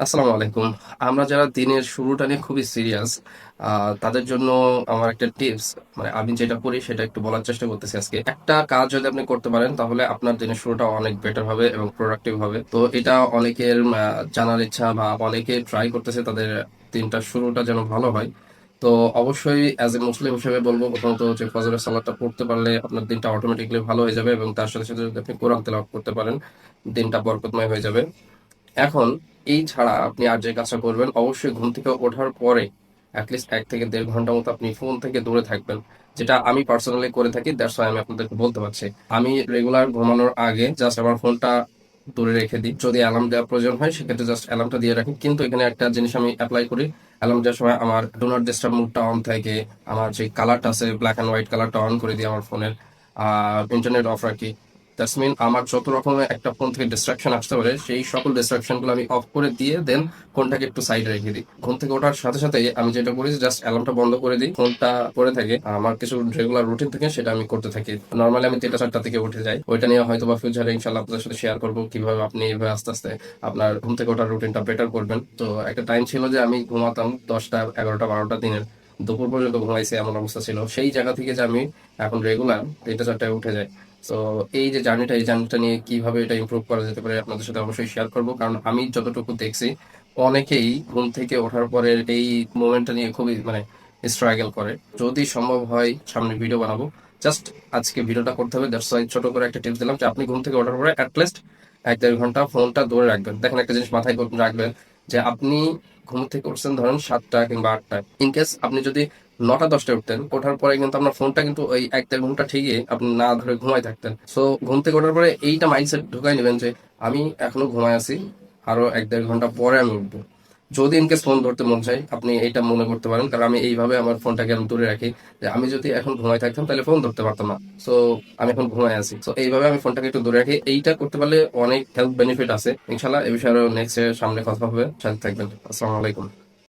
আসসালামু আলাইকুম। আমরা যারা দিনের শুরুটা নিয়ে খুবই সিরিয়াস, তাদের জন্য আমার একটা টিপস, মানে আমি যেটা করি সেটা একটু বলার চেষ্টা করতেছি আজকে। একটা কাজ যদি আপনি করতে পারেন তাহলে আপনার দিনের শুরুটা অনেক বেটার হবে এবং প্রোডাক্টিভ হবে। তো এটা অনেকের জানার ইচ্ছা বা অনেকে ট্রাই করতেছে তাদের দিনটা শুরুটা যেন ভালো হয়। তো অবশ্যই অ্যাজ এ মুসলিম হিসেবে বলবো প্রথমত যে ফজরের সালাতটা পড়তে পারলে আপনার দিনটা অটোমেটিকলি ভালো হয়ে যাবে এবং তার সাথে সাথে যদি আপনি কোরআন তেলাওয়াত করতে পারেন দিনটা বরকতময় হয়ে যাবে। এখন এই ছাড়া আপনি আর যে কাজটা করবেন, অবশ্যই ঘুম থেকে ওঠার পরে অ্যাটলিস্ট 1 থেকে 1.5 ঘন্টা মতো আপনি ফোন থেকে দূরে থাকবেন, যেটা আমি পার্সোনালি করে থাকি। দ্যাটস ওয়াই আমি আপনাদেরকে বলতে পারছি। আমি রেগুলার ঘুমানোর আগে জাস্ট আমার ফোনটা দূরে রেখে দিই। যদি অ্যালার্ম দেওয়ার প্রয়োজন হয় সেক্ষেত্রে জাস্ট অ্যালার্মটা দিয়ে রাখি, কিন্তু এখানে একটা জিনিস আমি অ্যাপ্লাই করি। অ্যালার্ম দেওয়ার সময় আমার ডু নট ডিস্টার্ব মোডটা অন থাকে, আমার যে কালারটা আছে ব্ল্যাক অ্যান্ড হোয়াইট কালারটা অন করে দিই আমার ফোনের, আর ইন্টারনেট অফ রাখি। দ্যাটস মিন আমার যত রকমের একটা ফোন থেকে ডিস্ট্রাকশন আসতে পারে সেই সকল ডিস্ট্রাকশন গুলো আমি অফ করে দিয়ে দেন ফোনটাকে একটু সাইডে রেখে দিই। ঘুম থেকে ওঠার সাথে সাথে আমি যেটা করি জাস্ট অ্যালার্মটা বন্ধ করে দিই, ফোনটা পড়ে থাকে। আমার কিছু রেগুলার রুটিন থাকে সেটা আমি করতে থাকি। নর্মালি আমি 3টা 4টা থেকে উঠে যাই, ওইটা নিয়ে হয়তো বা ফিউচারে ইনশাল্লাহ আপনাদের সাথে শেয়ার করবো কিভাবে আপনি এভাবে আস্তে আস্তে আপনার ঘুম থেকে ওঠার রুটিনটা বেটার করবেন। তো একটা টাইম ছিল যে আমি ঘুমাতাম 10টা 11টা 12টা দিনের দুপুর পর্যন্ত ঘুমাইছি, এমন অবস্থা ছিল। সেই জায়গা থেকে যে আমি এখন রেগুলার 3টা 4টায় উঠে যাই। তো এই জার্নিটা নিয়ে কিভাবে এটা ইমপ্রুভ করা যেতে পারে আপনাদের সাথে অবশ্যই শেয়ার করব, কারণ আমি যতটুকু দেখছি অনেকেই ঘুম থেকে ওঠার পরে এই মোমেন্টটা নিয়ে খুবই মানে স্ট্রাগল করে। যদি সম্ভব হয় সামনে ভিডিও বানাবো, জাস্ট আজকে ভিডিওটা করতে হবে। দ্যাটস ওয়াই ছোট করে একটা টিপস দিলাম যে আপনি ঘুম থেকে ওঠার পরে অ্যাটলিস্ট 1-1.5 ঘন্টা ফোনটা দূরে রাখবেন। দেখেন, একটা জিনিস মাথায় রাখবেন যে আপনি ঘুম থেকে উঠছেন ধরেন 7টা কিংবা 8টায়। ইনকেস আপনি যদি 9টা 10টায় উঠতেন, ওঠার পরে কিন্তু আপনার ফোনটা কিন্তু ওই 1-1.5 ঘন্টা ঠিকই আপনি না ধরে ঘুমাই থাকতেন। সো ঘুম থেকে ওঠার পরে এইটা মাইন্ডসেট ঢুকাই নেবেন যে আমি এখনো ঘুমাই আছি, আরো 1-1.5 ঘন্টা পরে আমি উঠবো। যদি ইনকেস ফোন ধরতে মন চাই আপনি এইটা মনে করতে পারেন, কারণ আমি এইভাবে আমার ফোনটাকে আমি দূরে রাখি যে আমি যদি এখন ঘুমাই থাকতাম তাহলে ফোন ধরতে পারতাম না। সো আমি এখন ঘুমাই আছি, সো এইভাবে আমি ফোনটাকে একটু দূরে রাখি। এইটা করতে পারলে অনেক হেলথ বেনিফিট আছে ইনশাল্লাহ। এই বিষয়ে আরো নেক্সট সামনে কথা হবে, সাথে থাকবেন। আসসালামু আলাইকুম।